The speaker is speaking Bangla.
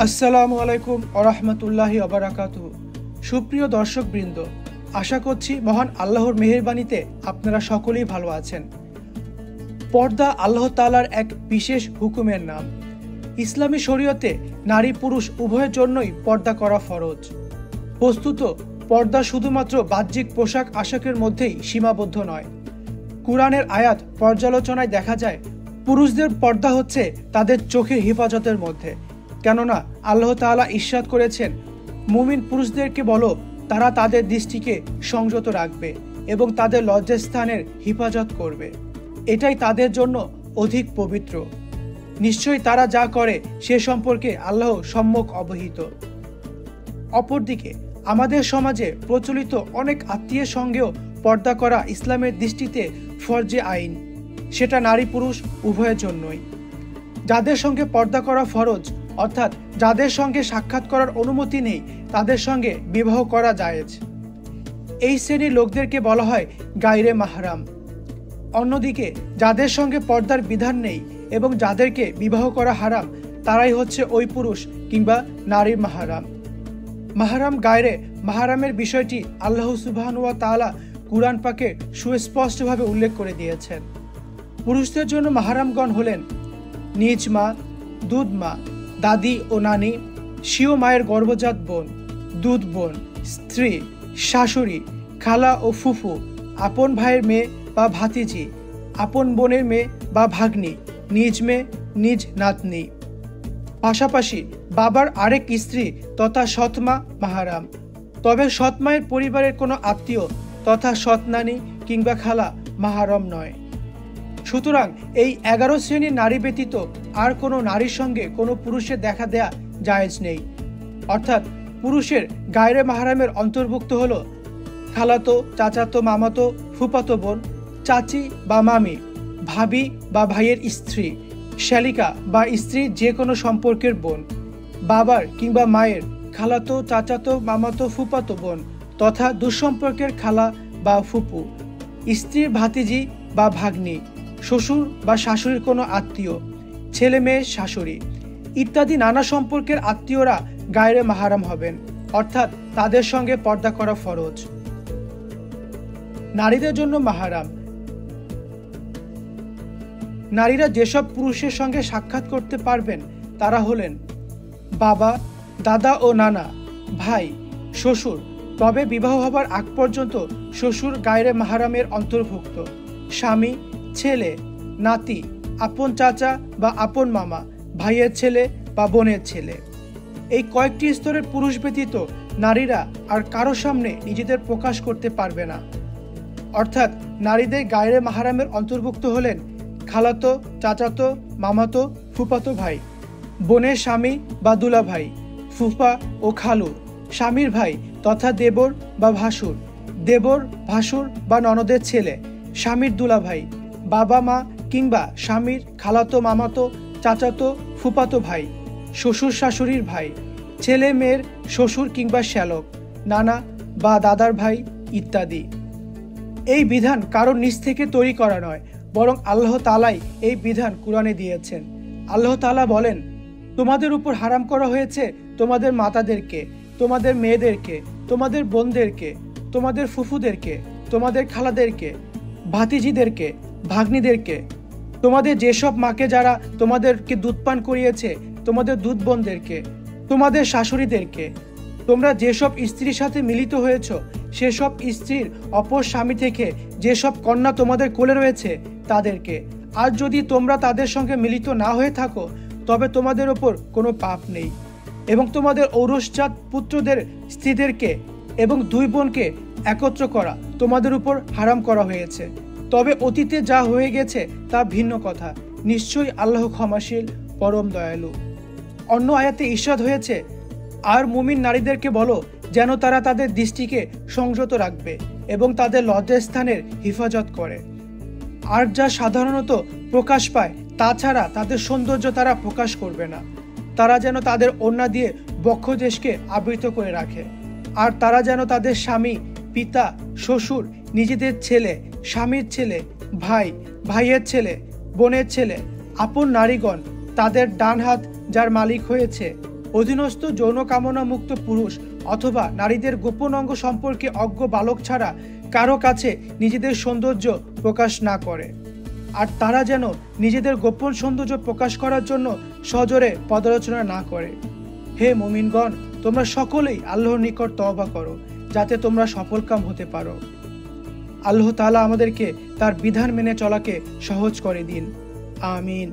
আসসালামু আলাইকুম ওরহমতুল্লাহি ওবারাকাতুহু। সুপ্রিয় দর্শকবৃন্দ, আশা করছি মহান আল্লাহর মেহেরবানিতে আপনারা সকলেই ভালো আছেন। পর্দা আল্লাহ তাআলার এক বিশেষ হুকুমের নাম। ইসলামী শরীয়তে নারী পুরুষ উভয়ের জন্যই পর্দা করা ফরজ। বস্তুত পর্দা শুধুমাত্র বাহ্যিক পোশাক আশাকের মধ্যেই সীমাবদ্ধ নয়। কুরআনের আয়াত পর্যালোচনায় দেখা যায় পুরুষদের পর্দা হচ্ছে তাদের চোখের হেফাজতের মধ্যে। কেননা আল্লাহ তাআলা ইরশাদ করেছেন, মুমিন পুরুষদেরকে বলো তারা তাদের দৃষ্টিকে সংযত রাখবে এবং তাদের লজ্জাস্থানের হেফাজত করবে, এটাই তাদের জন্য অধিক পবিত্র। নিশ্চয়ই তারা যা করে সে সম্পর্কে আল্লাহ সম্যক অবহিত। অপরদিকে আমাদের সমাজে প্রচলিত অনেক আত্মীয়ের সঙ্গেও পর্দা করা ইসলামের দৃষ্টিতে ফরজে আইন, সেটা নারী পুরুষ উভয়ের জন্যই। যাদের সঙ্গে পর্দা করা ফরজ, অর্থাৎ যাদের সঙ্গে সাক্ষাৎ করার অনুমতি নেই, তাদের সঙ্গে বিবাহ করা জায়েজ। এই শ্রেণীর লোকদেরকে বলা হয় গায়রে মাহরাম। অন্যদিকে যাদের সঙ্গে পর্দার বিধান নেই এবং যাদেরকে বিবাহ করা হারাম, তারাই হচ্ছে ওই পুরুষ কিংবা নারীর মাহরাম। মাহরাম গায়রে মাহরামের বিষয়টি আল্লাহ সুবহানাহু ওয়া তাআলা কুরআন পাকে সুস্পষ্টভাবে উল্লেখ করে দিয়েছেন। পুরুষদের জন্য মাহরামগণ হলেন নিজ মা, দুধ মা, দাদি ও নানি, স্বীয় মায়ের গর্ভজাত বোন, দুধ বোন, স্ত্রী, শাশুড়ি, খালা ও ফুফু, আপন ভাইয়ের মেয়ে বা ভাতিজি, আপন বোনের মেয়ে বা ভাগ্নি, নিজ মেয়ে, নিজ নাতনি। পাশাপাশি বাবার আরেক স্ত্রী তথা সৎমা মাহারাম। তবে সৎমায়ের পরিবারের কোনো আত্মীয় তথা সৎনানি কিংবা খালা মাহারম নয়। সুতরাং এই 11 শ্রেণীর নারী ব্যতীত আর কোনো নারীর সঙ্গে কোনো পুরুষের দেখা দেয়া জায়েজ নেই। অর্থাৎ পুরুষের গায়রে মাহরামের অন্তর্ভুক্ত হলো খালাতো, চাচাতো, মামাতো, ফুফাতো বোন, চাচি বা মামি, ভাবি বা ভাইয়ের স্ত্রী, শ্যালিকা বা স্ত্রীর যে কোনো সম্পর্কের বোন, বাবার কিংবা মায়ের খালাতো, চাচাতো, মামাতো, ফুফাতো বোন তথা দুঃসম্পর্কের খালা বা ফুপু, স্ত্রীর ভাতিজি বা ভাগ্নি, শ্বশুর বা শাশুড়ির কোনো আত্মীয়, ছেলে মেয়ে শাশুড়ি ইত্যাদি নানা সম্পর্কের আত্মীয়রা গায়রে মাহরাম হবেন, অর্থাৎ তাদের সঙ্গে পর্দা করা ফরজ। নারীদের জন্য মাহরাম। নারীরা যেসব পুরুষের সঙ্গে সাক্ষাৎ করতে পারবেন তারা হলেন বাবা, দাদা ও নানা, ভাই, শ্বশুর। তবে বিবাহ হবার আগ পর্যন্ত শ্বশুর গায়রে মাহরামের অন্তর্ভুক্ত। স্বামী, ছেলে, নাতি, আপন চাচা বা আপন মামা, ভাইয়ের ছেলে বা বোনের ছেলে। এই কয়েকটি স্তরের পুরুষ ব্যতীত নারীরা আর কারো সামনে নিজেদের প্রকাশ করতে পারবে না। অর্থাৎ নারীদের গায়রে মাহরামের অন্তর্ভুক্ত হলেন খালাতো, চাচাতো, মামাতো, ফুফাতো ভাই, বোনের স্বামী বা দুলা ভাই, ফুফা ও খালু, স্বামীর ভাই তথা দেবর বা ভাসুর, দেবর, ভাসুর বা ননদের ছেলে, স্বামীর দুলা ভাই, বাবা মা কিংবা স্বামীর খালাতো, মামাতো, চাচাতো, ফুফাতো ভাই, শ্বশুর শাশুড়ির ভাই, ছেলে মেয়ের শ্বশুর কিংবা শ্যালক, নানা বা দাদার ভাই ইত্যাদি। এই বিধান কারোর নিজ থেকে তৈরি করা নয়, বরং আল্লাহ তাআলাই এই বিধান কুরআনে দিয়েছেন। আল্লাহ তাআলা বলেন, তোমাদের উপর হারাম করা হয়েছে তোমাদের মাতাদেরকে, তোমাদের মেয়েদেরকে, তোমাদের বোনদেরকে, তোমাদের ফুফুদেরকে, তোমাদের খালাদেরকে, ভাতিজিদেরকে, ভাগ্নিদেরকে, তোমাদের যেসব মাকে যারা তোমাদেরকে দুধ পান করিয়েছে, তোমাদের দুধ বোনদেরকে, তোমাদের শাশুড়িদেরকে, তোমরা যেসব স্ত্রীর সাথে মিলিত হয়েছ সেসব স্ত্রীর অপর স্বামী থেকে যেসব কন্যা তোমাদের কোলে রয়েছে তাদেরকে। আর যদি তোমরা তাদের সঙ্গে মিলিত না হয়ে থাকো তবে তোমাদের ওপর কোনো পাপ নেই। এবং তোমাদের ঔরসজাত পুত্রদের স্ত্রীদেরকে এবং দুই বোনকে একত্র করা তোমাদের উপর হারাম করা হয়েছে। তবে অতীতে যা হয়ে গেছে তা ভিন্ন কথা। নিশ্চয়ই আল্লাহ ক্ষমাশীল, পরম দয়ালু। অন্য আয়াতে ইরশাদ হয়েছে, আর মুমিন নারীদেরকে বলো যেন তারা তাদের দৃষ্টিকে সংযত রাখবে এবং তাদের লজ্জাস্থানের হেফাজত করে। আর যা সাধারণত প্রকাশ পায় তাছাড়া তাদের সৌন্দর্য তারা প্রকাশ করবে না। তারা যেন তাদের ওড়না দিয়ে বক্ষদেশকে আবৃত করে রাখে। আর তারা যেন তাদের স্বামী, পিতা, শ্বশুর, নিজেদের ছেলে, স্বামীর ছেলে, ভাই, ভাইয়ের ছেলে, বোনের ছেলে, আপন নারীগণ, তাদের ডান হাত যার মালিক হয়েছে অধীনস্থ যৌন কামনা মুক্ত পুরুষ অথবা নারীদের গোপন অঙ্গ সম্পর্কে অজ্ঞ বালক ছাড়া কারো কাছে নিজেদের সৌন্দর্য প্রকাশ না করে, আর তারা যেন নিজেদের গোপন সৌন্দর্য প্রকাশ করার জন্য সজোরে পদালোচনা না করে। হে মুমিনগণ, তোমরা সকলেই আল্লাহর নিকট তওবা করো যাতে তোমরা সফলকাম হতে পারো। আল্লাহ তাআলা আমাদেরকে তার বিধান মেনে চলাকে সহজ করে দিন। আমিন।